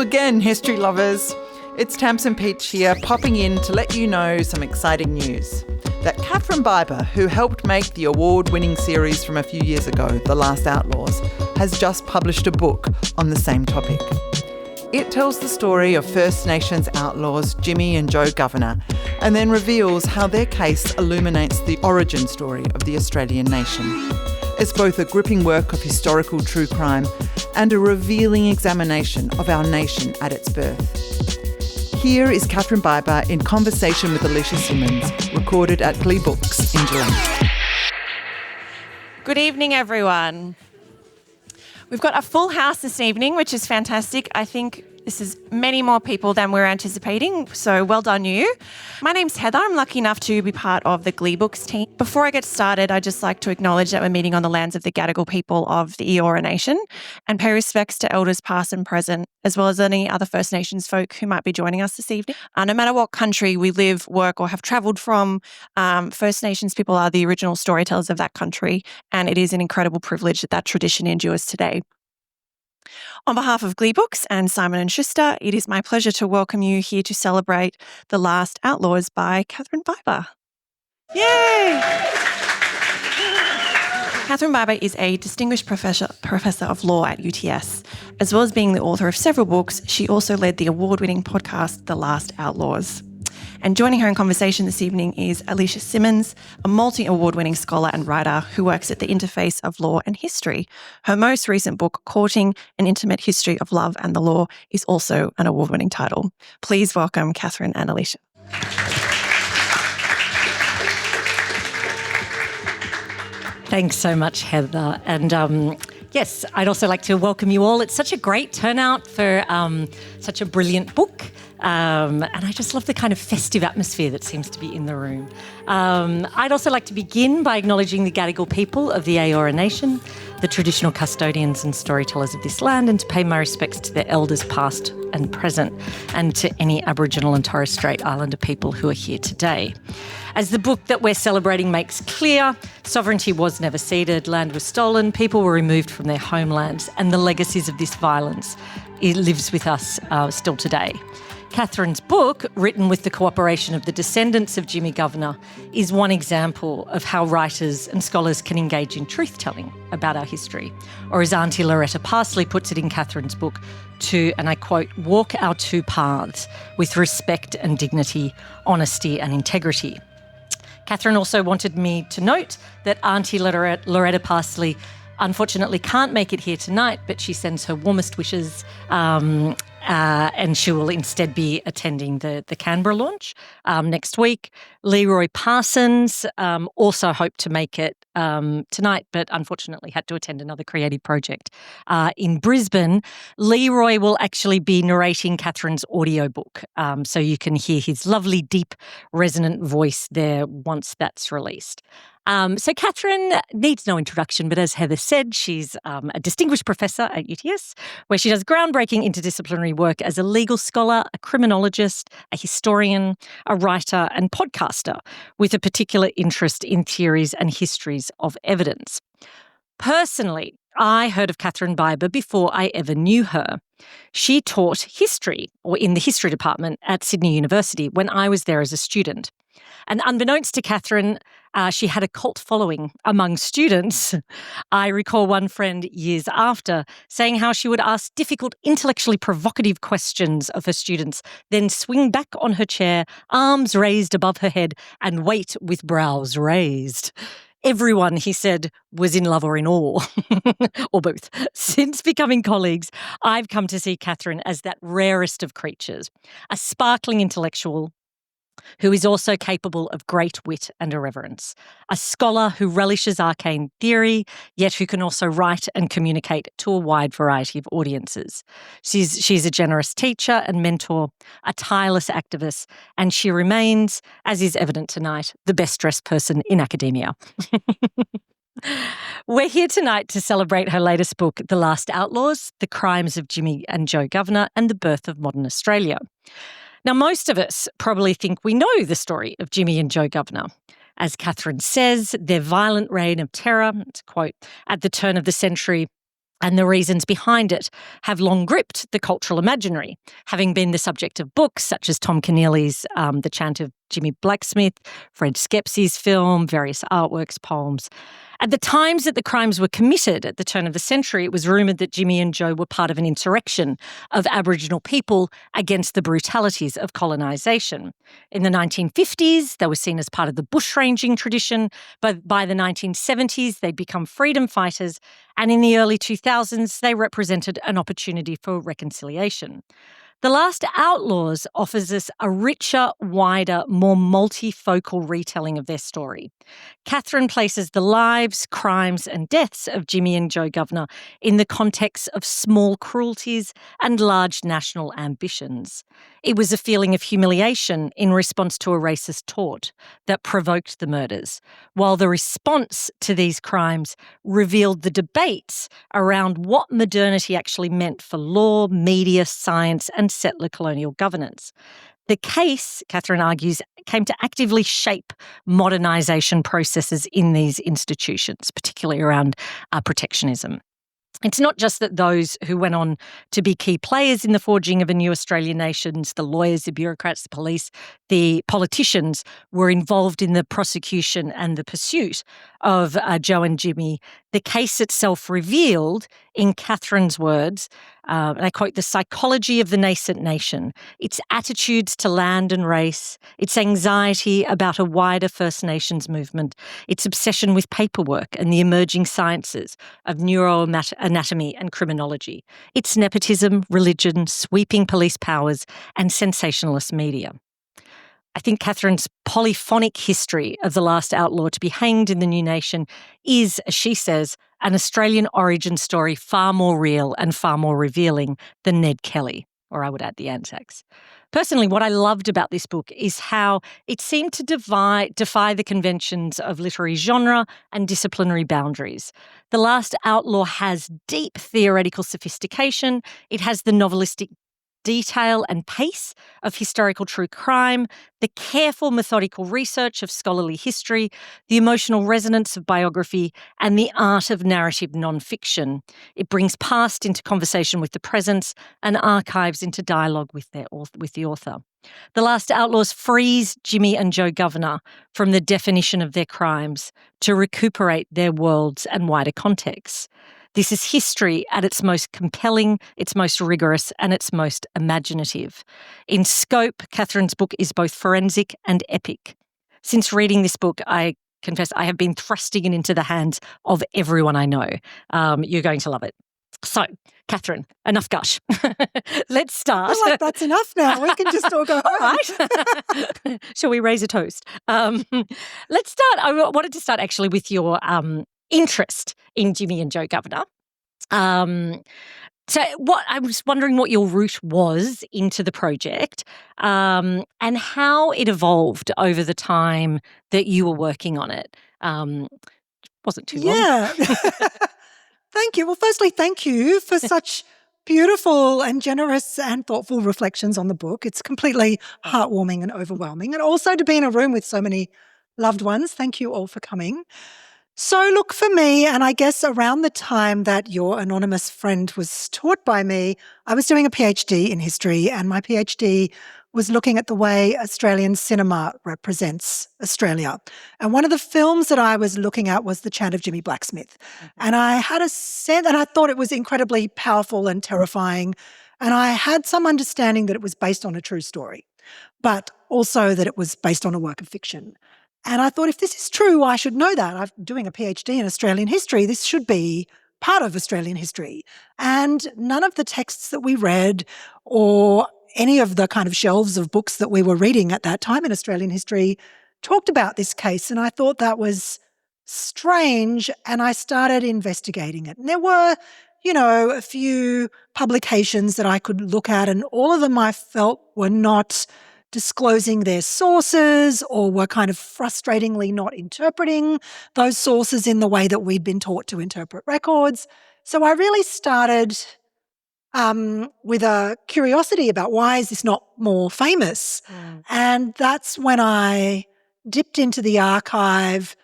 again, history lovers. It's Tamsin Peach here, popping in to let you know some exciting news. That Katherine Biber, who helped make the award-winning series from a few years ago, The Last Outlaws, has just published a book on the same topic. It tells the story of First Nations outlaws Jimmy and Joe Governor, and then reveals how their case illuminates the origin story of the Australian nation. It's both a gripping work of historical true crime and a revealing examination of our nation at its birth. Here is Katherine Biber in conversation with Alicia Simmons, recorded at Glee Books in Geelong. Good evening, everyone. We've got a full house this evening, which is fantastic. I think this is many more people than we're anticipating, so well done you. My name's Heather. I'm lucky enough to be part of the Glee Books team. Before I get started, I'd just like to acknowledge that we're meeting on the lands of the Gadigal people of the Eora Nation and pay respects to elders past and present, as well as any other First Nations folk who might be joining us this evening. No matter what country we live, work or have travelled from, First Nations people are the original storytellers of that country, and it is an incredible privilege that that tradition endures today. On behalf of Glee Books and Simon & Schuster, it is my pleasure to welcome you here to celebrate The Last Outlaws by Katherine Biber. Yay! Katherine Biber is a distinguished professor of law at UTS. As well as being the author of several books, she also led the award-winning podcast The Last Outlaws. And joining her in conversation this evening is Alicia Simmons, a multi-award-winning scholar and writer who works at the interface of law and history. Her most recent book, Courting: An Intimate History of Love and the Law, is also an award-winning title. Please welcome Katherine and Alicia. Thanks so much, Heather. And yes, I'd also like to welcome you all. It's such a great turnout for such a brilliant book. And I just love the kind of festive atmosphere that seems to be in the room. I'd also like to begin by acknowledging the Gadigal people of the Eora Nation, the traditional custodians and storytellers of this land, and to pay my respects to their elders past and present, and to any Aboriginal and Torres Strait Islander people who are here today. As the book that we're celebrating makes clear, sovereignty was never ceded, land was stolen, people were removed from their homelands, and the legacies of this violence, it lives with us still today. Katherine's book, written with the cooperation of the descendants of Jimmy Governor, is one example of how writers and scholars can engage in truth-telling about our history. Or as Auntie Loretta Parsley puts it in Katherine's book, to, and I quote, walk our two paths with respect and dignity, honesty and integrity. Katherine also wanted me to note that Auntie Loretta Parsley unfortunately can't make it here tonight, but she sends her warmest wishes and she will instead be attending the Canberra launch next week. Leroy Parsons also hoped to make it tonight, but unfortunately had to attend another creative project in Brisbane. Leroy will actually be narrating Katherine's audiobook, so you can hear his lovely, deep, resonant voice there once that's released. So Katherine needs no introduction, but as Heather said, she's a distinguished professor at UTS, where she does groundbreaking interdisciplinary work as a legal scholar, a criminologist, a historian, a writer and podcaster, with a particular interest in theories and histories of evidence. Personally, I heard of Katherine Biber before I ever knew her. She taught history, or in the history department at Sydney University when I was there as a student. And unbeknownst to Katherine, she had a cult following among students. I recall one friend years after saying how she would ask difficult, intellectually provocative questions of her students, then swing back on her chair, arms raised above her head, and wait with brows raised. Everyone, he said, was in love or in awe, or both. Since becoming colleagues, I've come to see Katherine as that rarest of creatures, a sparkling intellectual who is also capable of great wit and irreverence, a scholar who relishes arcane theory, yet who can also write and communicate to a wide variety of audiences. She's a generous teacher and mentor, a tireless activist, and she remains, as is evident tonight, the best-dressed person in academia. We're here tonight to celebrate her latest book, The Last Outlaws, The Crimes of Jimmy and Joe Governor and the Birth of Modern Australia. Now, most of us probably think we know the story of Jimmy and Joe Governor. As Katherine says, their violent reign of terror, to quote, at the turn of the century and the reasons behind it have long gripped the cultural imaginary, having been the subject of books such as Tom Keneally's The Chant of Jimmy Blacksmith, Fred Skepsi's film, various artworks, poems. At the times that the crimes were committed at the turn of the century, it was rumoured that Jimmy and Joe were part of an insurrection of Aboriginal people against the brutalities of colonisation. In the 1950s, they were seen as part of the bushranging tradition, but by the 1970s, they'd become freedom fighters, and in the early 2000s, they represented an opportunity for reconciliation. The Last Outlaws offers us a richer, wider, more multifocal retelling of their story. Katherine places the lives, crimes, and deaths of Jimmy and Joe Governor in the context of small cruelties and large national ambitions. It was a feeling of humiliation in response to a racist taunt that provoked the murders, while the response to these crimes revealed the debates around what modernity actually meant for law, media, science, and settler colonial governance. The case, Katherine argues, came to actively shape modernisation processes in these institutions, particularly around protectionism. It's not just that those who went on to be key players in the forging of a new Australian nation, the lawyers, the bureaucrats, the police, the politicians, were involved in the prosecution and the pursuit of Joe and Jimmy. The case itself revealed, in Katherine's words, and I quote, the psychology of the nascent nation, its attitudes to land and race, its anxiety about a wider First Nations movement, its obsession with paperwork and the emerging sciences of neuroanatomy and criminology, its nepotism, religion, sweeping police powers, and sensationalist media. I think Katherine's polyphonic history of the last outlaw to be hanged in the new nation is, as she says, an Australian origin story far more real and far more revealing than Ned Kelly, or I would add the Anzacs. Personally, what I loved about this book is how it seemed to defy the conventions of literary genre and disciplinary boundaries. The Last Outlaw has deep theoretical sophistication. It has the novelistic detail and pace of historical true crime, the careful methodical research of scholarly history, the emotional resonance of biography, and the art of narrative non-fiction. It brings past into conversation with the present and archives into dialogue with the author. The Last Outlaws frees Jimmy and Joe Governor from the definition of their crimes to recuperate their worlds and wider contexts. This is history at its most compelling, its most rigorous, and its most imaginative. In scope, Katherine's book is both forensic and epic. Since reading this book, I confess I have been thrusting it into the hands of everyone I know. You're going to love it. So, Katherine, enough gush. Let's start. I feel like that's enough now. We can just all go home. All right. Shall we raise a toast? Let's start. I wanted to start actually with your interest in Jimmy and Joe Governor. So I was wondering what your route was into the project and how it evolved over the time that you were working on it. Wasn't too long. Yeah. Thank you. Well, firstly, thank you for such beautiful and generous and thoughtful reflections on the book. It's completely heartwarming and overwhelming. And also to be in a room with so many loved ones. Thank you all for coming. So look, for me, and I guess around the time that your anonymous friend was taught by me, I was doing a PhD in history, and my PhD was looking at the way Australian cinema represents Australia. And one of the films that I was looking at was The Chant of Jimmy Blacksmith. Mm-hmm. And I had a sense, and I thought it was incredibly powerful and terrifying, and I had some understanding that it was based on a true story, but also that it was based on a work of fiction. And I thought, if this is true, I should know that. I'm doing a PhD in Australian history. This should be part of Australian history. And none of the texts that we read or any of the kind of shelves of books that we were reading at that time in Australian history talked about this case. And I thought that was strange, and I started investigating it. And there were, a few publications that I could look at, and all of them I felt were not disclosing their sources or were kind of frustratingly not interpreting those sources in the way that we'd been taught to interpret records. So I really started with a curiosity about why is this not more famous? And that's when I dipped into the archive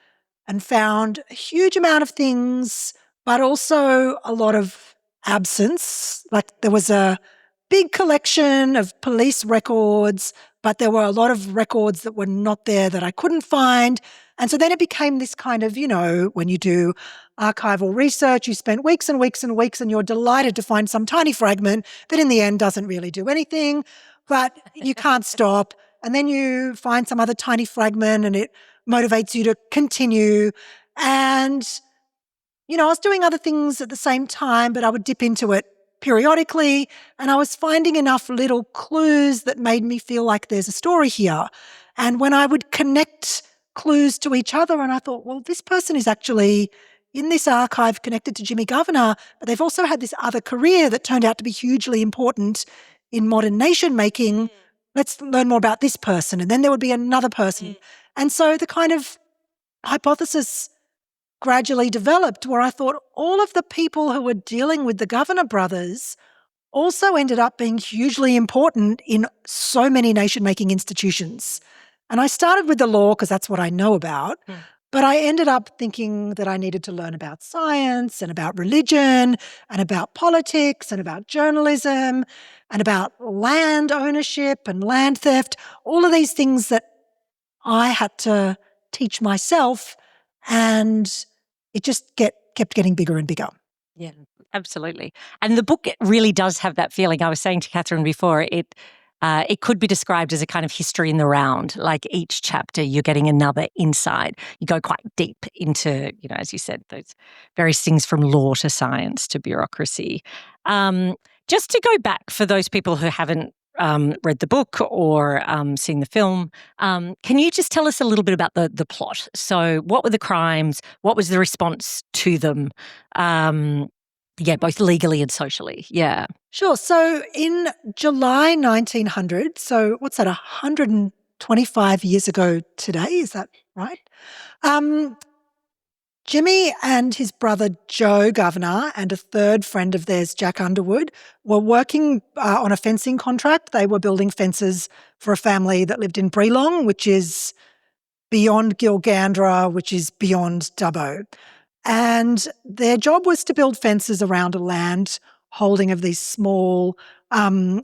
and found a huge amount of things, but also a lot of absence. Like there was a big collection of police records, but there were a lot of records that were not there that I couldn't find. And so then it became this kind of, when you do archival research, you spend weeks and weeks and weeks and you're delighted to find some tiny fragment that in the end doesn't really do anything, but you can't stop. And then you find some other tiny fragment and it motivates you to continue. And, I was doing other things at the same time, but I would dip into it periodically, and I was finding enough little clues that made me feel like there's a story here. And when I would connect clues to each other, and I thought, well, this person is actually in this archive connected to Jimmy Governor, but they've also had this other career that turned out to be hugely important in modern nation making. Let's learn more about this person. And then there would be another person. And so the kind of hypothesis gradually developed where I thought all of the people who were dealing with the Governor brothers also ended up being hugely important in so many nation-making institutions. And I started with the law because that's what I know about, but I ended up thinking that I needed to learn about science and about religion and about politics and about journalism and about land ownership and land theft, all of these things that I had to teach myself, and it just kept getting bigger and bigger. Yeah, absolutely. And the book really does have that feeling. I was saying to Katherine before, it could be described as a kind of history in the round. Like each chapter, you're getting another insight. You go quite deep into, as you said, those various things from law to science to bureaucracy. Just to go back for those people who haven't read the book or seen the film, can you just tell us a little bit about the plot? So what were the crimes? What was the response to them? Both legally and socially. Yeah. Sure. So in July 1900, so what's that, 125 years ago today, is that right? Jimmy and his brother Joe Governor and a third friend of theirs, Jack Underwood, were working on a fencing contract. They were building fences for a family that lived in Breelong, which is beyond Gilgandra, which is beyond Dubbo. And their job was to build fences around a land holding of these small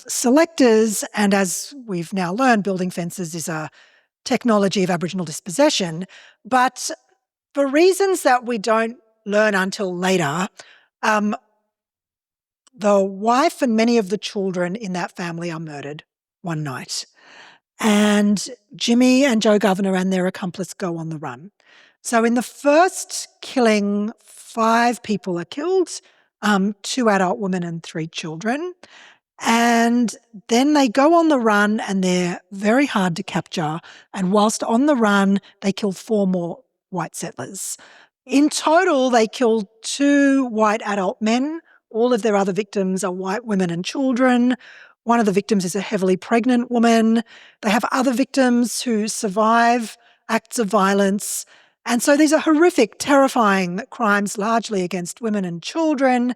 selectors. And as we've now learned, building fences is a technology of Aboriginal dispossession. But for reasons that we don't learn until later, the wife and many of the children in that family are murdered one night. And Jimmy and Joe Governor and their accomplice go on the run. So in the first killing, 5 people are killed, 2 adult women and 3 children. And then they go on the run and they're very hard to capture. And whilst on the run, they kill 4 more white settlers. In total, they killed 2 white adult men. All of their other victims are white women and children. One of the victims is a heavily pregnant woman. They have other victims who survive acts of violence. And so these are horrific, terrifying crimes, largely against women and children.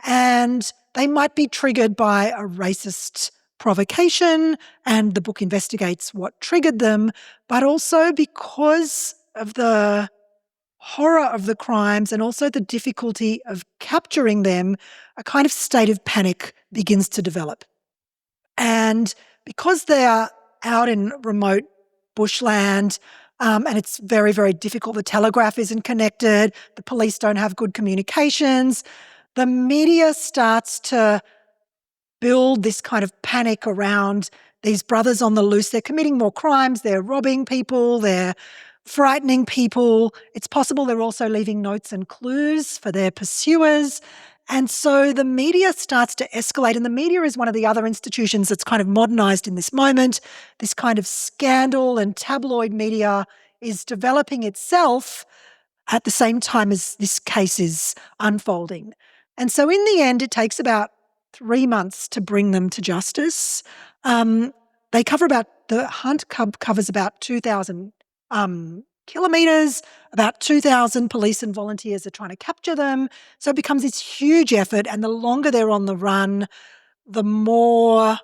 And they might be triggered by a racist provocation, and the book investigates what triggered them, but also because of the horror of the crimes and also the difficulty of capturing them, a kind of state of panic begins to develop. And because they are out in remote bushland, and it's very, very difficult, the telegraph isn't connected, the police don't have good communications, the media starts to build this kind of panic around these brothers on the loose. They're committing more crimes, they're robbing people, they're frightening people. It's possible they're also leaving notes and clues for their pursuers. And so the media starts to escalate, and the media is one of the other institutions that's kind of modernised in this moment. This kind of scandal and tabloid media is developing itself at the same time as this case is unfolding. And so in the end, it takes about 3 months to bring them to justice. The hunt covers about 2,000 kilometres, about 2,000 police and volunteers are trying to capture them. So it becomes this huge effort, and the longer they're on the run, the more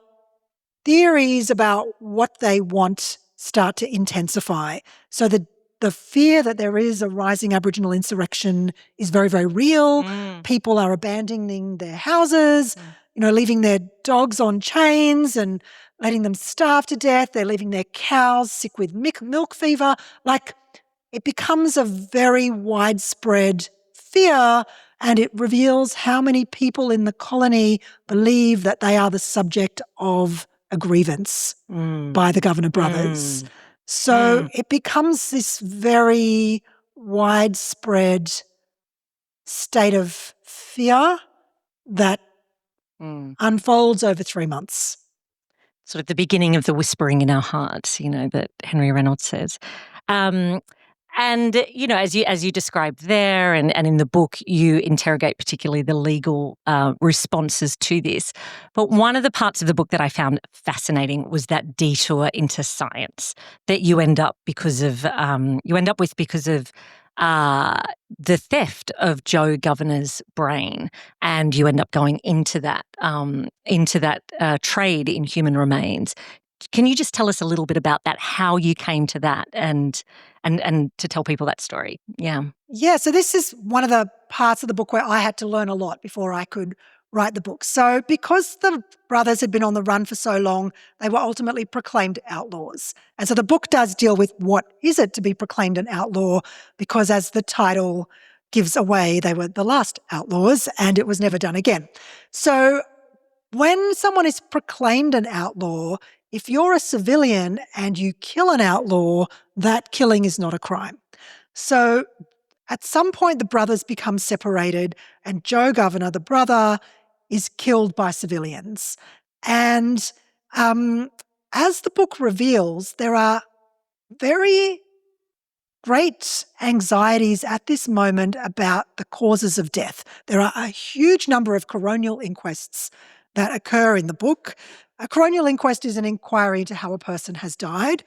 theories about what they want start to intensify. So the the fear that there is a rising Aboriginal insurrection is very, very real. People are abandoning their houses, leaving their dogs on chains and letting them starve to death. They're leaving their cows sick with milk fever. Like, it becomes a very widespread fear, and it reveals how many people in the colony believe that they are the subject of a grievance by the Governor Brothers. So it becomes this very widespread state of fear that unfolds over 3 months. Sort of the beginning of the whispering in our hearts, that Henry Reynolds says. And, as you described there and in the book, you interrogate particularly the legal responses to this. But one of the parts of the book that I found fascinating was that detour into science that you end up with because of the theft of Joe Governor's brain, and you end up going into that trade in human remains. Can you just tell us a little bit about that, how you came to that and to tell people that story? Yeah. Yeah, so this is one of the parts of the book where I had to learn a lot before I could write the book. So because the brothers had been on the run for so long, they were ultimately proclaimed outlaws. And so the book does deal with what is it to be proclaimed an outlaw, because as the title gives away, they were the last outlaws and it was never done again. So when someone is proclaimed an outlaw, if you're a civilian and you kill an outlaw, that killing is not a crime. So at some point, the brothers become separated and Joe Governor, the brother, is killed by civilians. And as the book reveals, there are very great anxieties at this moment about the causes of death. There are a huge number of coronial inquests that occur in the book. A coronial inquest is an inquiry into how a person has died.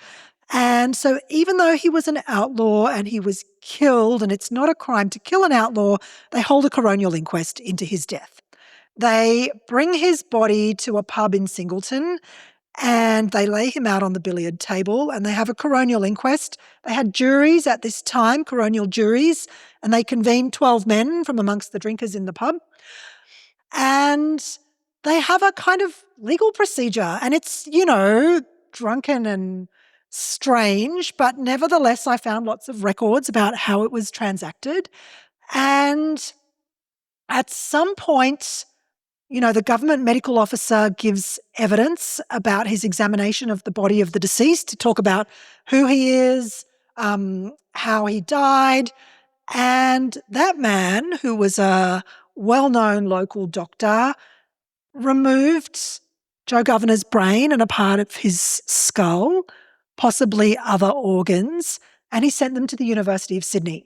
And so even though he was an outlaw and he was killed, and it's not a crime to kill an outlaw, they hold a coronial inquest into his death. They bring his body to a pub in Singleton and they lay him out on the billiard table and they have a coronial inquest. They had juries at this time, coronial juries, and they convened 12 men from amongst the drinkers in the pub. And they have a kind of legal procedure, and it's, drunken and strange, but nevertheless, I found lots of records about how it was transacted. And at some point, the government medical officer gives evidence about his examination of the body of the deceased to talk about who he is, how he died. And that man, who was a well-known local doctor, removed Joe Governor's brain and a part of his skull, possibly other organs, and he sent them to the University of Sydney.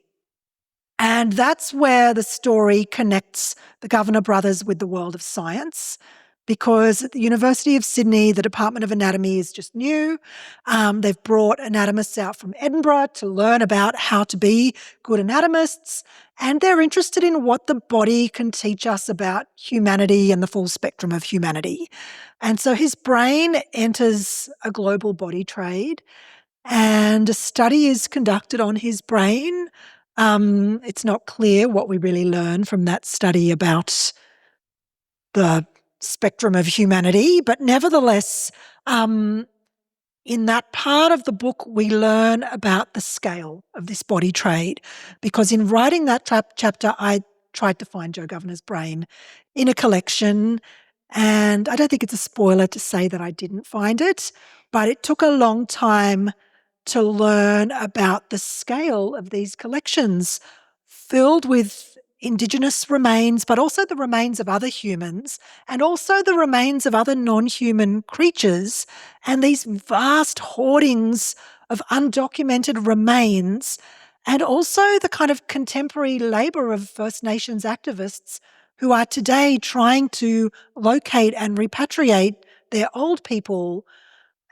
And that's where the story connects the Governor brothers with the world of science, because at the University of Sydney, the Department of Anatomy is just new. They've brought anatomists out from Edinburgh to learn about how to be good anatomists, and they're interested in what the body can teach us about humanity and the full spectrum of humanity. And so his brain enters a global body trade, and a study is conducted on his brain. It's not clear what we really learn from that study about the spectrum of humanity, but nevertheless, in that part of the book, we learn about the scale of this body trade, because in writing that chapter, I tried to find Joe Governor's brain in a collection, and I don't think it's a spoiler to say that I didn't find it, but it took a long time to learn about the scale of these collections filled with Indigenous remains, but also the remains of other humans and also the remains of other non-human creatures, and these vast hoardings of undocumented remains, and also the kind of contemporary labour of First Nations activists who are today trying to locate and repatriate their old people.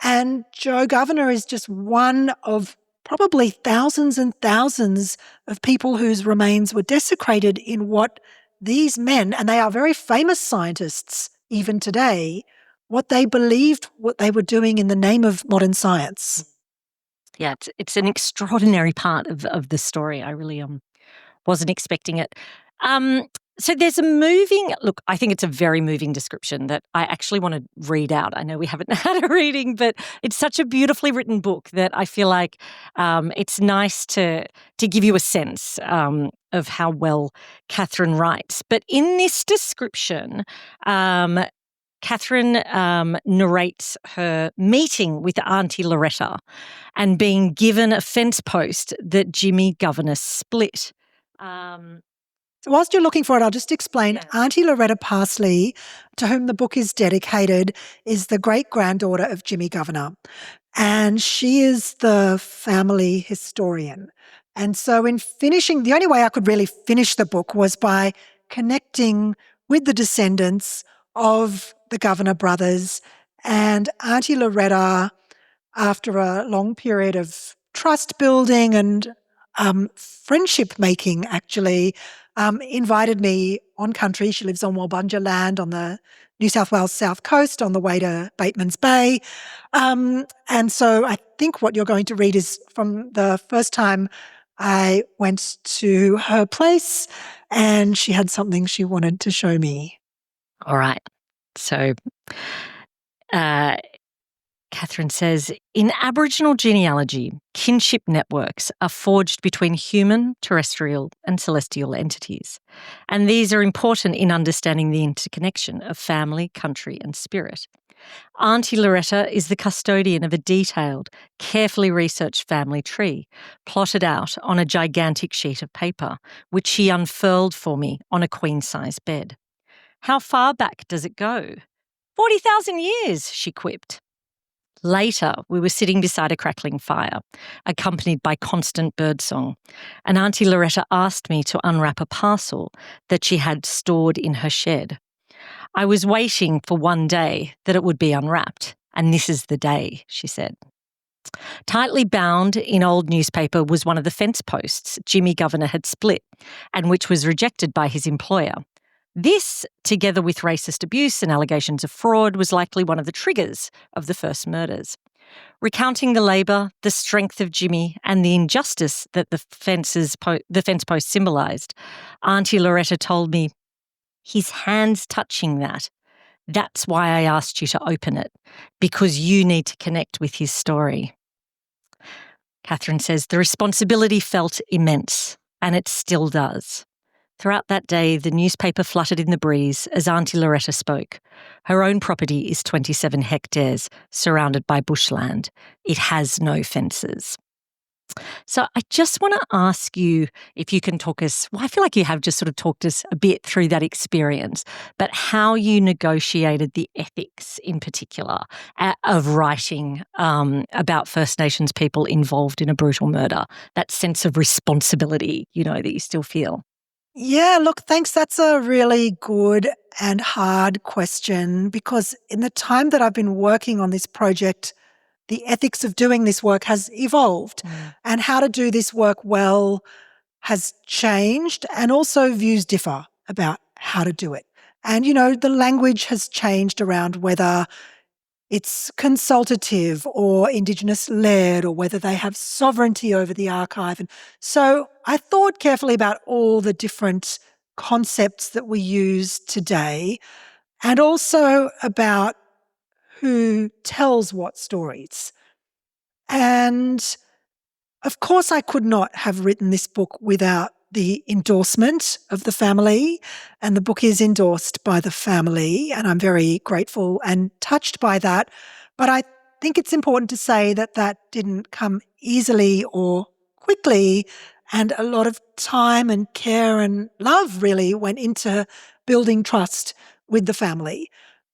And Joe Governor is just one of probably thousands and thousands of people whose remains were desecrated in what these men, and they are very famous scientists even today, what they believed what they were doing in the name of modern science. Yeah, it's an extraordinary part of the story. I really wasn't expecting it. Um, so there's a moving look. I think it's a very moving description that I actually want to read out. I know we haven't had a reading, but it's such a beautifully written book that I feel like it's nice to give you a sense of how well Katherine writes. But in this description, Katherine narrates her meeting with Auntie Loretta and being given a fence post that Jimmy Governor split. So whilst you're looking for it, I'll just explain. Yeah. Auntie Loretta Parsley, to whom the book is dedicated, is the great-granddaughter of Jimmy Governor. And she is the family historian. And so in finishing, the only way I could really finish the book was by connecting with the descendants of the Governor brothers. And Auntie Loretta, after a long period of trust building and friendship making, actually, invited me on country. She lives on Walbunja land on the New South Wales south coast on the way to Bateman's Bay. And so I think what you're going to read is from the first time I went to her place and she had something she wanted to show me. All right. So Katherine says, in Aboriginal genealogy, kinship networks are forged between human, terrestrial, and celestial entities. And these are important in understanding the interconnection of family, country, and spirit. Auntie Loretta is the custodian of a detailed, carefully researched family tree, plotted out on a gigantic sheet of paper, which she unfurled for me on a queen-size bed. How far back does it go? 40,000 years, she quipped. Later, we were sitting beside a crackling fire, accompanied by constant birdsong, and Auntie Loretta asked me to unwrap a parcel that she had stored in her shed. I was waiting for one day that it would be unwrapped, and this is the day, she said. Tightly bound in old newspaper was one of the fence posts Jimmy Governor had split, and which was rejected by his employer. This, together with racist abuse and allegations of fraud, was likely one of the triggers of the first murders. Recounting the labour, the strength of Jimmy, and the injustice that the fence post symbolised, Auntie Loretta told me, his hands touching that. That's why I asked you to open it, because you need to connect with his story. Katherine says, the responsibility felt immense, and it still does. Throughout that day, the newspaper fluttered in the breeze as Auntie Loretta spoke. Her own property is 27 hectares, surrounded by bushland. It has no fences. So I just want to ask you if you can talk us, well, I feel like you have just sort of talked us a bit through that experience, but how you negotiated the ethics in particular of writing about First Nations people involved in a brutal murder, that sense of responsibility, that you still feel. Yeah, look, thanks. That's a really good and hard question because in the time that I've been working on this project, the ethics of doing this work has evolved and how to do this work well has changed and also views differ about how to do it. And, the language has changed around whether it's consultative or Indigenous-led or whether they have sovereignty over the archive. And so I thought carefully about all the different concepts that we use today and also about who tells what stories. And of course, I could not have written this book without the endorsement of the family, and the book is endorsed by the family, and I'm very grateful and touched by that. But I think it's important to say that that didn't come easily or quickly, and a lot of time and care and love really went into building trust with the family.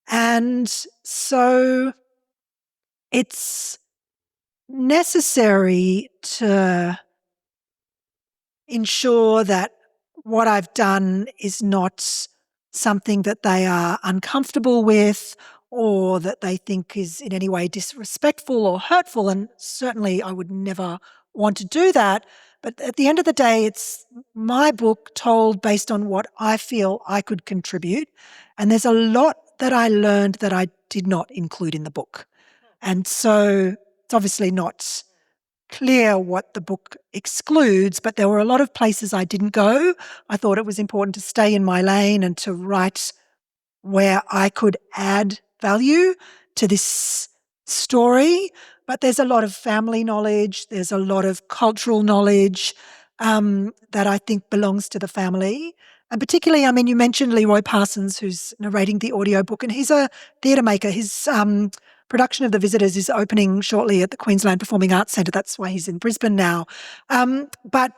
And so it's necessary to ensure that what I've done is not something that they are uncomfortable with or that they think is in any way disrespectful or hurtful. And certainly I would never want to do that. But at the end of the day, it's my book told based on what I feel I could contribute. And there's a lot that I learned that I did not include in the book. And so it's obviously not clear what the book excludes, but there were a lot of places I didn't go. I thought it was important to stay in my lane and to write where I could add value to this story. But there's a lot of family knowledge, there's a lot of cultural knowledge that I think belongs to the family. And particularly, I mean, you mentioned Leroy Parsons, who's narrating the audiobook, and he's a theatre maker. His production of The Visitors is opening shortly at the Queensland Performing Arts Centre. That's why he's in Brisbane now. But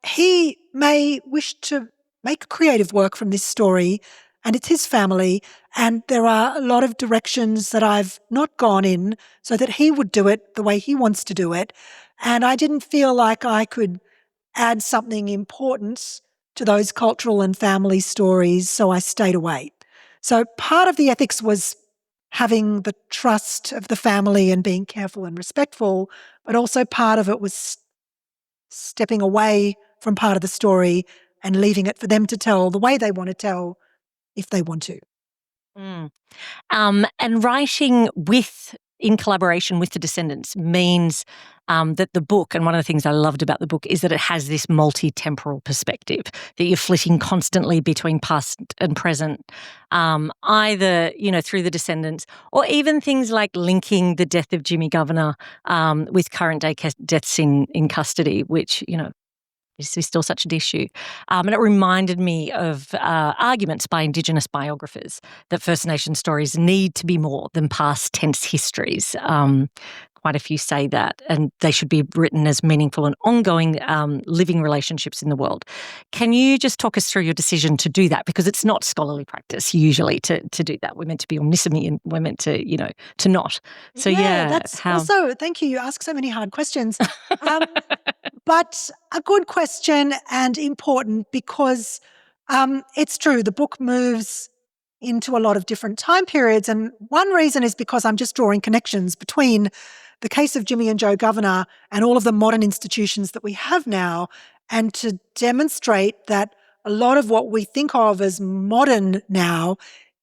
he may wish to make creative work from this story, and it's his family. And there are a lot of directions that I've not gone in so that he would do it the way he wants to do it. And I didn't feel like I could add something important to those cultural and family stories, so I stayed away. So part of the ethics was having the trust of the family and being careful and respectful, but also part of it was stepping away from part of the story and leaving it for them to tell the way they want to tell if they want to. And writing in collaboration with the descendants means that the book, and one of the things I loved about the book is that it has this multi-temporal perspective, that you're flitting constantly between past and present, either, through the descendants, or even things like linking the death of Jimmy Governor with current day deaths in custody, which, is still such an issue. And it reminded me of arguments by Indigenous biographers that First Nation stories need to be more than past tense histories. Quite a few say that, and they should be written as meaningful and ongoing living relationships in the world. Can you just talk us through your decision to do that? Because it's not scholarly practice usually to do that. We're meant to be omniscient and we're meant to, to not. So that's also, thank you. You ask so many hard questions. But a good question and important because it's true, the book moves into a lot of different time periods. And one reason is because I'm just drawing connections between the case of Jimmy and Joe Governor and all of the modern institutions that we have now, and to demonstrate that a lot of what we think of as modern now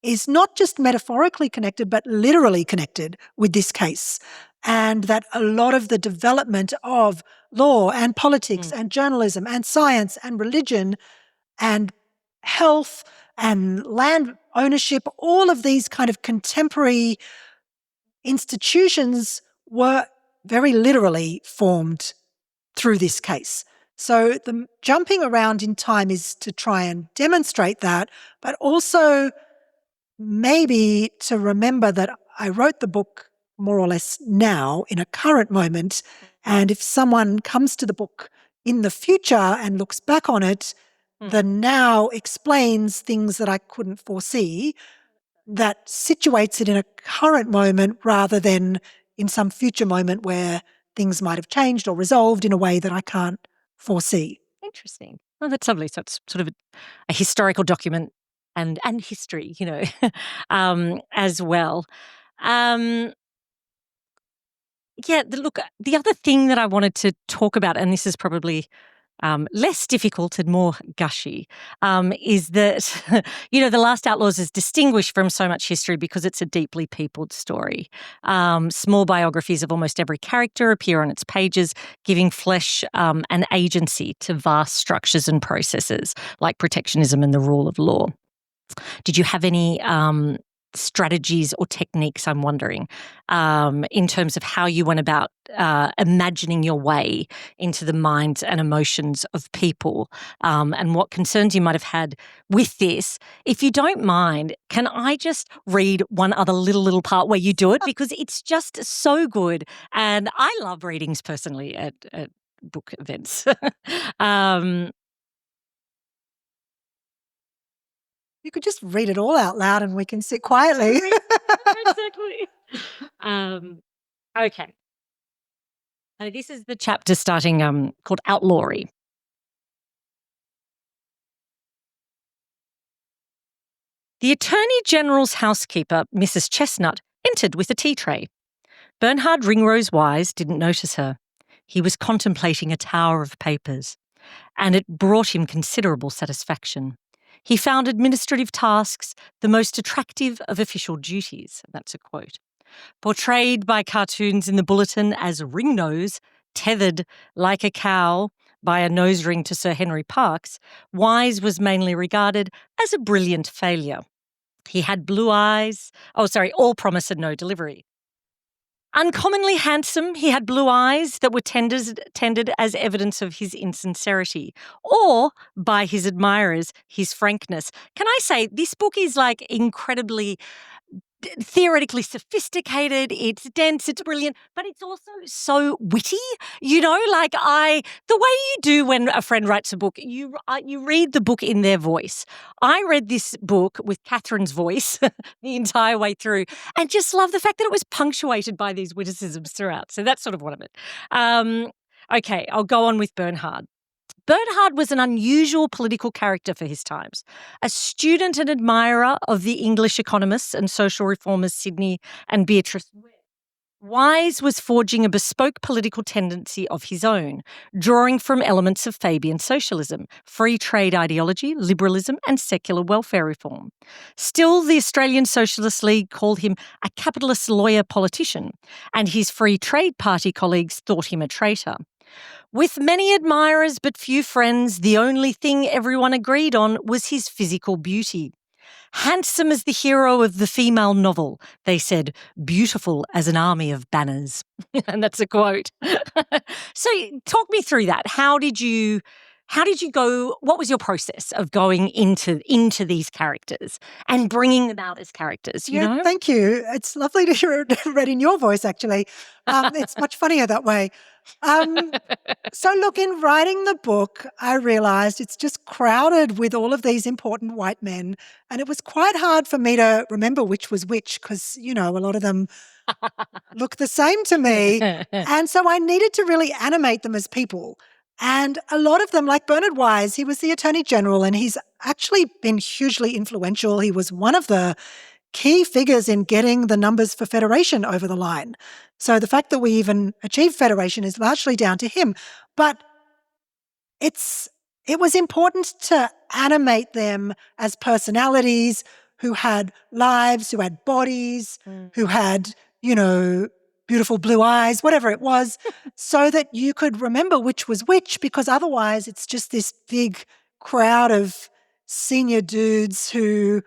is not just metaphorically connected, but literally connected with this case. And that a lot of the development of law and politics and journalism and science and religion and health and land ownership, all of these kind of contemporary institutions were very literally formed through this case. So the jumping around in time is to try and demonstrate that, but also maybe to remember that I wrote the book more or less now in a current moment. And if someone comes to the book in the future and looks back on it, the now explains things that I couldn't foresee, that situates it in a current moment rather than in some future moment where things might have changed or resolved in a way that I can't foresee. Interesting. Oh, that's lovely. So it's sort of a historical document and history, as well. The other thing that I wanted to talk about, and this is probably less difficult and more gushy, is that, The Last Outlaws is distinguished from so much history because it's a deeply peopled story. Small biographies of almost every character appear on its pages, giving flesh and agency to vast structures and processes like protectionism and the rule of law. Did you have any strategies or techniques, I'm wondering, in terms of how you went about imagining your way into the minds and emotions of people, and what concerns you might have had with this? If you don't mind, can I just read one other little part where you do it? Because it's just so good. And I love readings personally at book events. You could just read it all out loud and we can sit quietly. Exactly. Okay. This is the chapter starting called Outlawry. The Attorney General's housekeeper, Mrs. Chestnut, entered with a tea tray. Bernhard Ringrose Wise didn't notice her. He was contemplating a tower of papers, and it brought him considerable satisfaction. He found administrative tasks the most attractive of official duties. That's a quote. Portrayed by cartoons in the bulletin as Ringnose, tethered like a cow by a nose ring to Sir Henry Parkes, Wise was mainly regarded as a brilliant failure. He had blue eyes, all promise and no delivery. Uncommonly handsome, he had blue eyes that were tended as evidence of his insincerity, or by his admirers, his frankness. Can I say, this book is like incredibly theoretically sophisticated, it's dense, it's brilliant, but it's also so witty, the way you do when a friend writes a book, you read the book in their voice. I read this book with Katherine's voice the entire way through and just love the fact that it was punctuated by these witticisms throughout. So that's sort of what I meant. Okay, I'll go on with Bernhard. Bernhard was an unusual political character for his times. A student and admirer of the English economists and social reformers Sidney and Beatrice Webb, Wise was forging a bespoke political tendency of his own, drawing from elements of Fabian socialism, free trade ideology, liberalism and secular welfare reform. Still, the Australian Socialist League called him a capitalist lawyer politician, and his Free Trade Party colleagues thought him a traitor. With many admirers but few friends, the only thing everyone agreed on was his physical beauty. Handsome as the hero of the female novel, they said, beautiful as an army of banners. And that's a quote. So talk me through that. How did you go, what was your process of going into these characters and bringing them out as characters, you know? Thank you. It's lovely to hear it read in your voice, actually. It's much funnier that way. So look, in writing the book, I realised it's just crowded with all of these important white men, and it was quite hard for me to remember which was which because, a lot of them look the same to me. And so I needed to really animate them as people. And a lot of them, like Bernard Wise, he was the Attorney General and he's actually been hugely influential. He was one of the key figures in getting the numbers for federation over the line. So the fact that we even achieved federation is largely down to him. But it was important to animate them as personalities who had lives, who had bodies, who had, beautiful blue eyes, whatever it was, so that you could remember which was which, because otherwise it's just this big crowd of senior dudes who,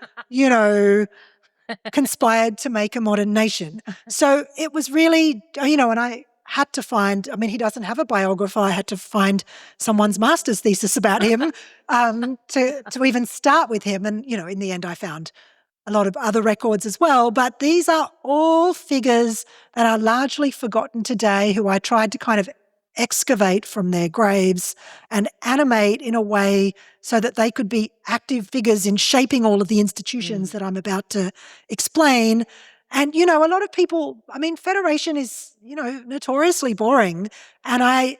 conspired to make a modern nation. So it was really, and I had to find, he doesn't have a biographer. I had to find someone's master's thesis about him to even start with him. And, in the end I found a lot of other records as well. But these are all figures that are largely forgotten today who I tried to kind of excavate from their graves and animate in a way so that they could be active figures in shaping all of the institutions that I'm about to explain. And, a lot of people, federation is, notoriously boring. And I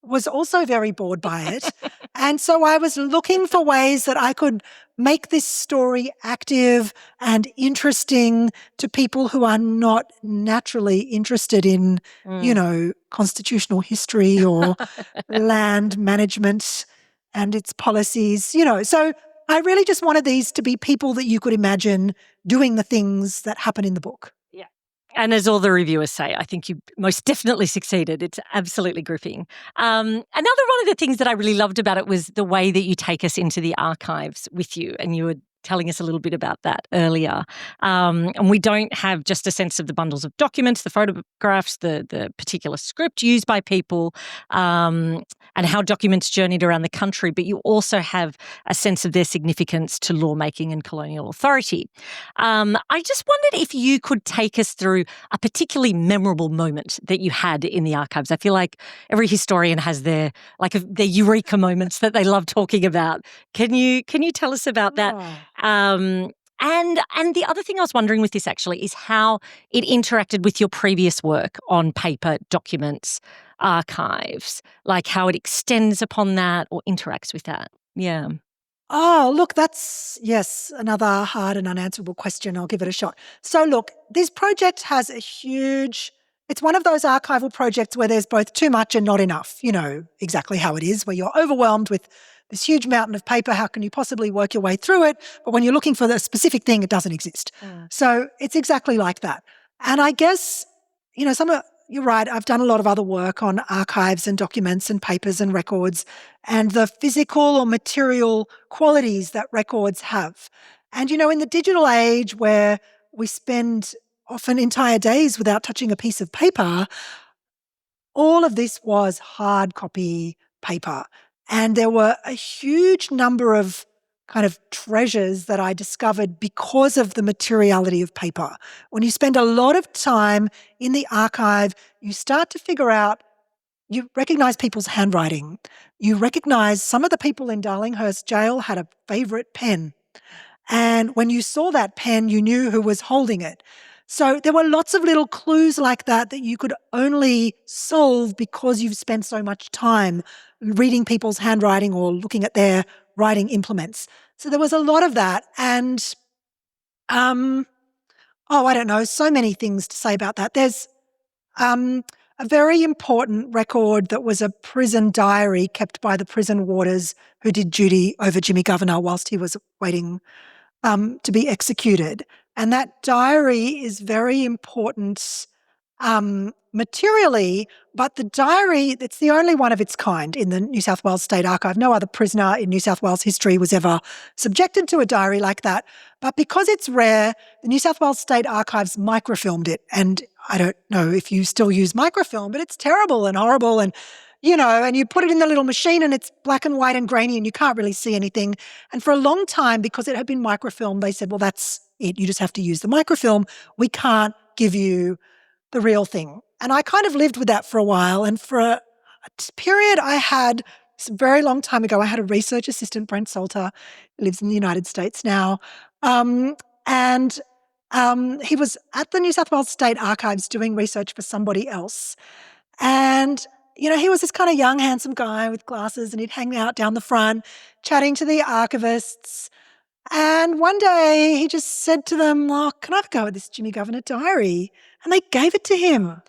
was also very bored by it. And so I was looking for ways that I could make this story active and interesting to people who are not naturally interested in, constitutional history or land management and its policies, So I really just wanted these to be people that you could imagine doing the things that happen in the book. And as all the reviewers say, I think you most definitely succeeded. It's absolutely gripping. Another one of the things that I really loved about it was the way that you take us into the archives with you, and you were telling us a little bit about that earlier. And we don't have just a sense of the bundles of documents, the photographs, the particular script used by people, and how documents journeyed around the country, but you also have a sense of their significance to lawmaking and colonial authority. I just wondered if you could take us through a particularly memorable moment that you had in the archives. I feel like every historian has their eureka moments that they love talking about. Can you tell us about that? And the other thing I was wondering with this actually is how it interacted with your previous work on paper, documents, archives, like how it extends upon that or interacts with that. Yeah. Oh, look, that's, yes, another hard and unanswerable question. I'll give it a shot. So look, this project has it's one of those archival projects where there's both too much and not enough, exactly how it is, where you're overwhelmed with this huge mountain of paper. How can you possibly work your way through it? But when you're looking for the specific thing, it doesn't exist. So it's exactly like that. And I guess, you're right. I've done a lot of other work on archives and documents and papers and records and the physical or material qualities that records have. And, in the digital age where we spend often entire days without touching a piece of paper, all of this was hard copy paper. And there were a huge number of kind of treasures that I discovered because of the materiality of paper. When you spend a lot of time in the archive, you start to figure out, you recognize people's handwriting. You recognize some of the people in Darlinghurst Jail had a favorite pen. And when you saw that pen, you knew who was holding it. So there were lots of little clues like that you could only solve because you've spent so much time reading people's handwriting or looking at their writing implements. So there was a lot of that. And, I don't know, so many things to say about that. There's a very important record that was a prison diary kept by the prison warders who did duty over Jimmy Governor whilst he was waiting to be executed. And that diary is very important materially, but the diary, it's the only one of its kind in the New South Wales State Archive. No other prisoner in New South Wales history was ever subjected to a diary like that. But because it's rare, the New South Wales State Archives microfilmed it. And I don't know if you still use microfilm, but it's terrible and horrible and and you put it in the little machine and it's black and white and grainy and you can't really see anything. And for a long time, because it had been microfilmed, they said, well, that's it. You just have to use the microfilm. We can't give you the real thing. And I kind of lived with that for a while. And for a period I had, a very long time ago, I had a research assistant, Brent Salter, who lives in the United States now. He was at the New South Wales State Archives doing research for somebody else. And he was this kind of young, handsome guy with glasses and he'd hang out down the front chatting to the archivists. And one day he just said to them, oh, can I have a go at this Jimmy Governor diary? And they gave it to him.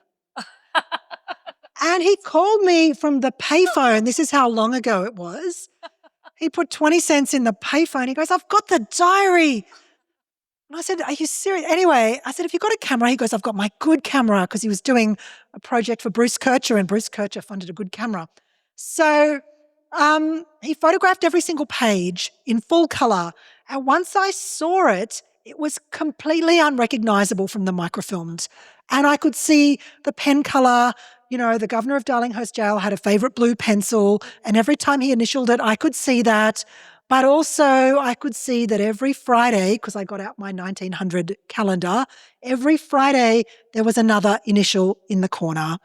And he called me from the payphone. This is how long ago it was. He put 20 cents in the payphone. He goes, I've got the diary. And I said, are you serious? Anyway, I said, have you got a camera? He goes, I've got my good camera, because he was doing a project for Bruce Kircher and Bruce Kircher funded a good camera. So he photographed every single page in full colour. And once I saw it, it was completely unrecognisable from the microfilmed. And I could see the pen colour. The governor of Darlinghurst Jail had a favourite blue pencil. And every time he initialed it, I could see that. But also I could see that every Friday, because I got out my 1900 calendar, every Friday there was another initial in the corner.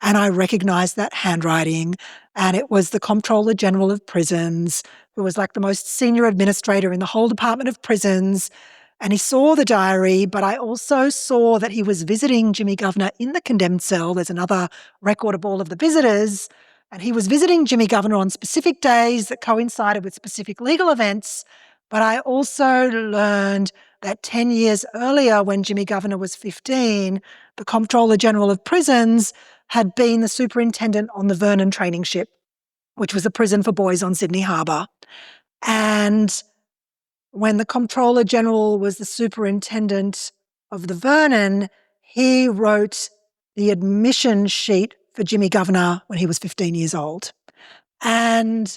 And I recognised that handwriting. And it was the Comptroller General of Prisons, who was like the most senior administrator in the whole Department of Prisons. And he saw the diary, but I also saw that he was visiting Jimmy Governor in the condemned cell. There's another record of all of the visitors. And he was visiting Jimmy Governor on specific days that coincided with specific legal events. But I also learned that 10 years earlier, when Jimmy Governor was 15, the Comptroller General of Prisons had been the superintendent on the Vernon training ship, which was a prison for boys on Sydney Harbour. And when the Comptroller General was the superintendent of the Vernon, he wrote the admission sheet for Jimmy Governor when he was 15 years old. And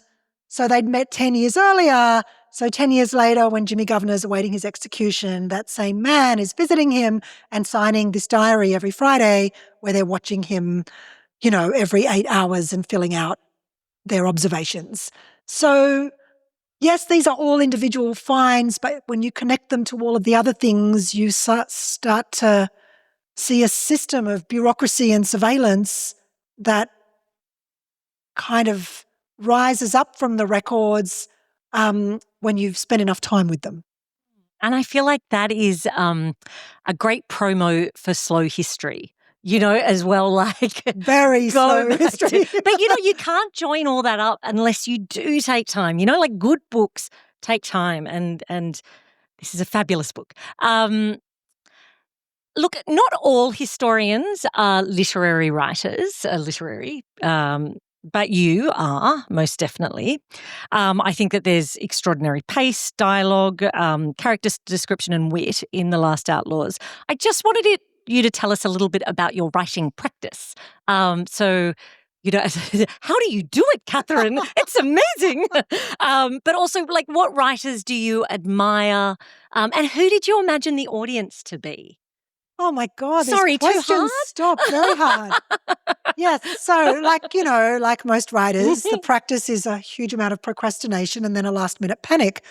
so they'd met 10 years earlier. So 10 years later, when Jimmy Governor's awaiting his execution, that same man is visiting him and signing this diary every Friday where they're watching him, every 8 hours and filling out their observations. So yes, these are all individual finds, but when you connect them to all of the other things, you start to see a system of bureaucracy and surveillance that kind of rises up from the records when you've spent enough time with them. And I feel like that is a great promo for slow history, as well, like very slow history. But, you can't join all that up unless you do take time. Like good books take time, and this is a fabulous book. Look, not all historians are literary writers, but you are, most definitely. I think that there's extraordinary pace, dialogue, character description and wit in The Last Outlaws. I just wanted you to tell us a little bit about your writing practice. So, how do you do it, Katherine? It's amazing. But also, like, what writers do you admire? And who did you imagine the audience to be? Oh my God, Sorry, these too questions hard? stop very hard. Yes, so like most writers, the practice is a huge amount of procrastination and then a last minute panic.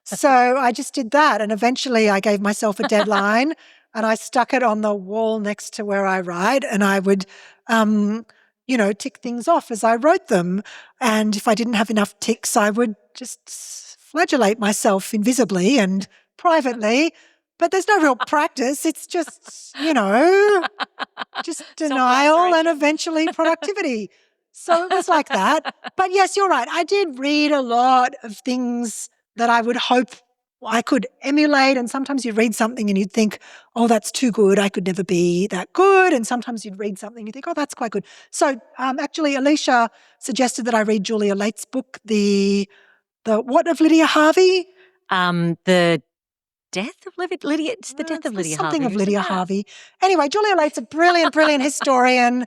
So I just did that, and eventually I gave myself a deadline and I stuck it on the wall next to where I write, and I would tick things off as I wrote them. And if I didn't have enough ticks, I would just flagellate myself invisibly and privately. But there's no real practice. It's just, just denial and eventually productivity. So it was like that. But yes, you're right. I did read a lot of things that I would hope I could emulate. And sometimes you'd read something and you'd think, oh, that's too good. I could never be that good. And sometimes you'd read something and you think, oh, that's quite good. So actually, Alicia suggested that I read Julia Late's book, the what of Lydia Harvey? The death of Lydia. It's the death of Lydia Harvey. Something of Lydia Harvey. Anyway, Julia Late's a brilliant, brilliant historian.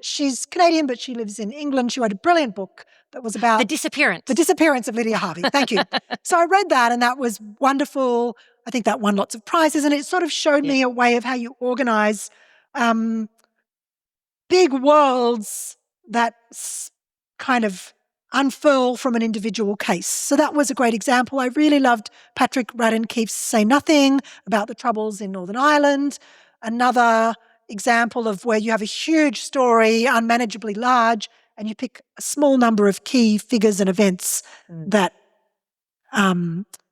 She's Canadian, but she lives in England. She wrote a brilliant book that was about The Disappearance. The Disappearance of Lydia Harvey. Thank you. So I read that and that was wonderful. I think that won lots of prizes and it sort of showed me a way of how you organize big worlds that kind of unfurl from an individual case. So that was a great example. I really loved Patrick Radden Keefe's Say Nothing about the Troubles in Northern Ireland. Another example of where you have a huge story, unmanageably large, and you pick a small number of key figures and events that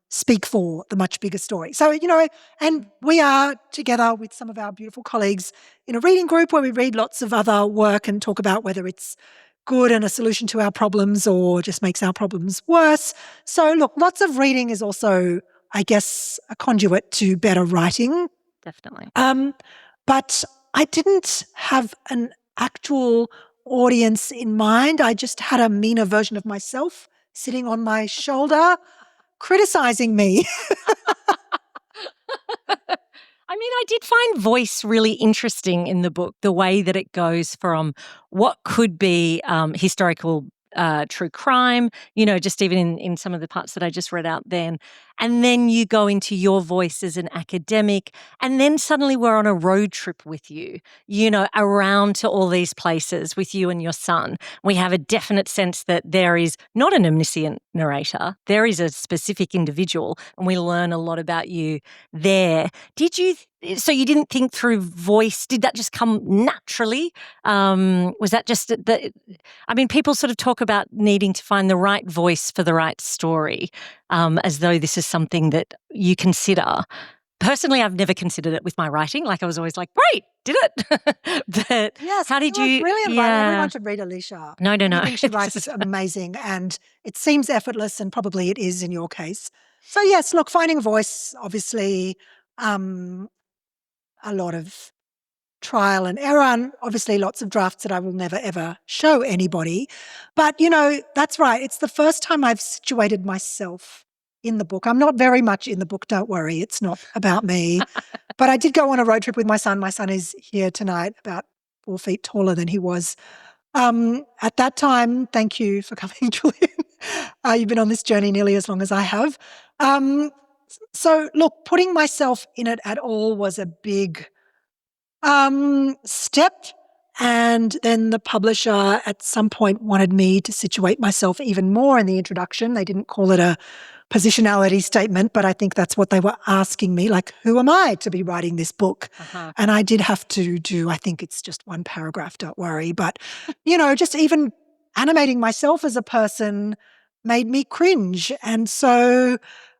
speak for the much bigger story. So, and we are together with some of our beautiful colleagues in a reading group where we read lots of other work and talk about whether it's good and a solution to our problems or just makes our problems worse. So look, lots of reading is also, I guess, a conduit to better writing. Definitely. But I didn't have an actual audience in mind. I just had a meaner version of myself sitting on my shoulder, criticizing me. I mean, I did find voice really interesting in the book, the way that it goes from what could be historical true crime, just even in some of the parts that I just read out then. And then you go into your voice as an academic, and then suddenly we're on a road trip with you, around to all these places with you and your son. We have a definite sense that there is not an omniscient narrator, there is a specific individual, and we learn a lot about you there. So you didn't think through voice? Did that just come naturally? Was that just people sort of talk about needing to find the right voice for the right story, as though this is something that you consider. Personally, I've never considered it with my writing. Like I was always like, great, did it. But yes, how did you? Brilliant writer. Everyone should read Alicia. No. I think she writes amazing and it seems effortless and probably it is in your case. So yes, look, finding a voice, obviously, a lot of trial and error and obviously lots of drafts that I will never, ever show anybody. But, that's right. It's the first time I've situated myself in the book. I'm not very much in the book, don't worry. It's not about me. But I did go on a road trip with my son. My son is here tonight, about 4 feet taller than he was. At that time, thank you for coming, Julian. You've been on this journey nearly as long as I have. So, look, putting myself in it at all was a big step. And then the publisher at some point wanted me to situate myself even more in the introduction. They didn't call it a positionality statement, but I think that's what they were asking me, like, who am I to be writing this book? And I did have to do, I think it's just 1 paragraph, don't worry. But, just even animating myself as a person made me cringe. And so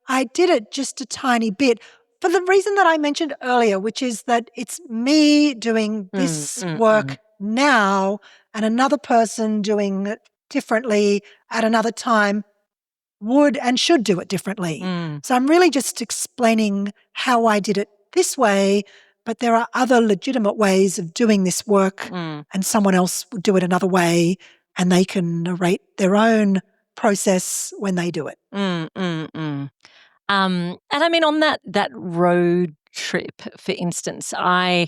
I did it just a tiny bit for the reason that I mentioned earlier, which is that it's me doing this work now and another person doing it differently at another time would and should do it differently. So I'm really just explaining how I did it this way, but there are other legitimate ways of doing this work and someone else would do it another way and they can narrate their own process when they do it. And I mean, on that road trip, for instance, I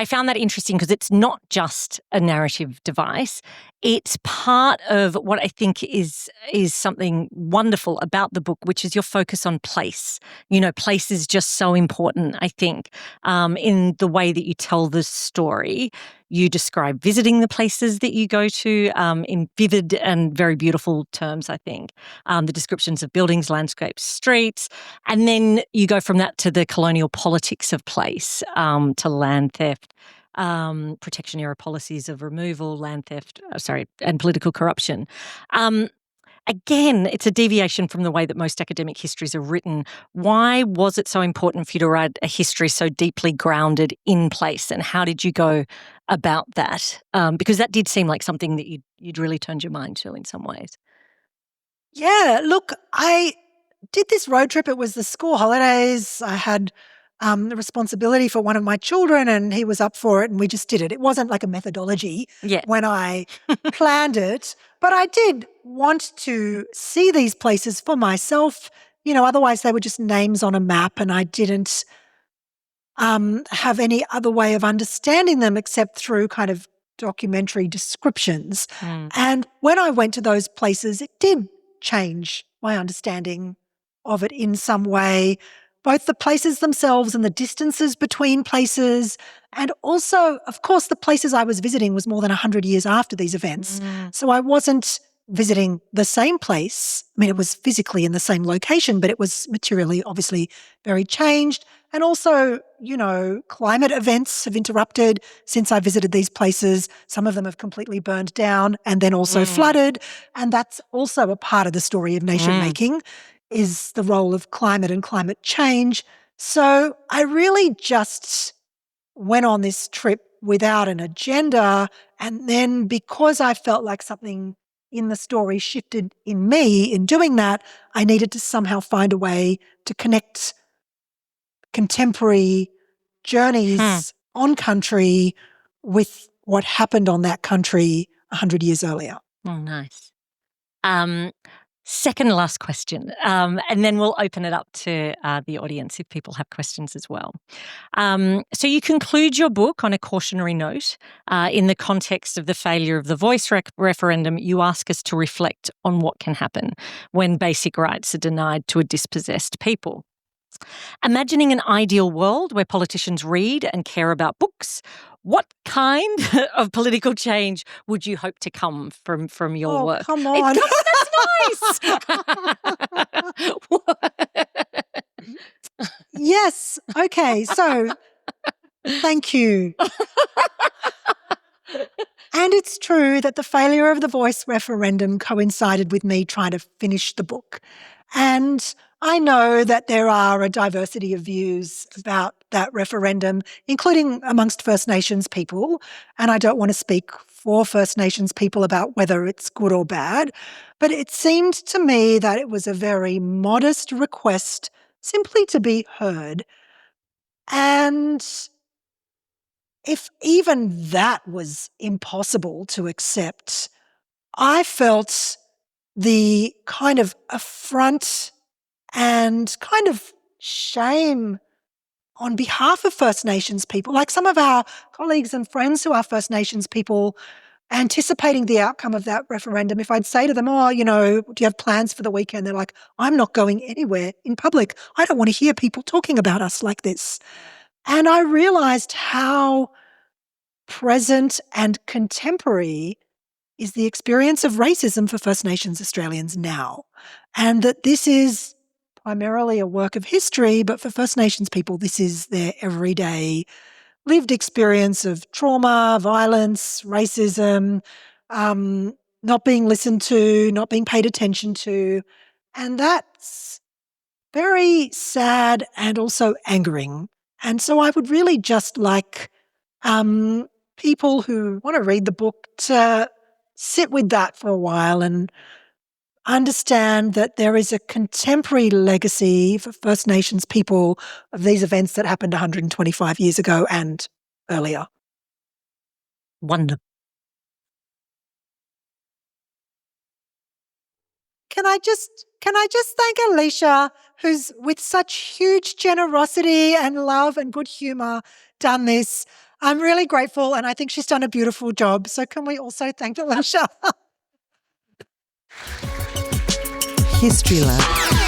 found that interesting because it's not just a narrative device. It's part of what I think is something wonderful about the book, which is your focus on place. You know, place is just so important, I think, in the way that you tell the story. You describe visiting the places that you go to in vivid and very beautiful terms, I think. The descriptions of buildings, landscapes, streets. And then you go from that to the colonial politics of place, to land theft, protection era policies of removal, land theft, and political corruption. Again, it's a deviation from the way that most academic histories are written. Why was it so important for you to write a history so deeply grounded in place, and how did you go about that? Because that did seem like something that you'd really turned your mind to in some ways. Yeah, look, I did this road trip. It was the school holidays. I had the responsibility for one of my children, and he was up for it, and we just did it. It wasn't like a methodology when I planned it, but I did want to see these places for myself. Otherwise they were just names on a map, and I didn't have any other way of understanding them except through kind of documentary descriptions. And when I went to those places, it did change my understanding of it in some way, both the places themselves and the distances between places. And also, of course, the places I was visiting was more than 100 years after these events. So I wasn't visiting the same place. I mean, it was physically in the same location, but it was materially, obviously, very changed. And also, climate events have interrupted since I visited these places. Some of them have completely burned down and then also flooded. And that's also a part of the story of nation making, is the role of climate and climate change. So I really just went on this trip without an agenda. And then because I felt like something in the story shifted in me in doing that, I needed to somehow find a way to connect contemporary journeys on country with what happened on that country 100 years earlier. Oh, nice. Second last question, and then we'll open it up to the audience if people have questions as well. So you conclude your book on a cautionary note. In the context of the failure of the voice referendum, you ask us to reflect on what can happen when basic rights are denied to a dispossessed people. Imagining an ideal world where politicians read and care about books, what kind of political change would you hope to come from your work? Come on. That's nice. Yes. Okay. So thank you. And it's true that the failure of the voice referendum coincided with me trying to finish the book. And I know that there are a diversity of views about that referendum, including amongst First Nations people. And I don't want to speak for First Nations people about whether it's good or bad. But it seemed to me that it was a very modest request simply to be heard. And if even that was impossible to accept, I felt the kind of affront and kind of shame on behalf of First Nations people, like some of our colleagues and friends who are First Nations people, anticipating the outcome of that referendum. If I'd say to them, do you have plans for the weekend? They're like, I'm not going anywhere in public. I don't want to hear people talking about us like this. And I realized how present and contemporary is the experience of racism for First Nations Australians now, and that this is primarily a work of history, but for First Nations people, this is their everyday lived experience of trauma, violence, racism, not being listened to, not being paid attention to. And that's very sad and also angering. And so I would really just like people who want to read the book to sit with that for a while and understand that there is a contemporary legacy for First Nations people of these events that happened 125 years ago and earlier. Wonderful. Can I just thank Alicia who's with such huge generosity and love and good humour done this. I'm really grateful, and I think she's done a beautiful job. So can we also thank Alicia? History Lab.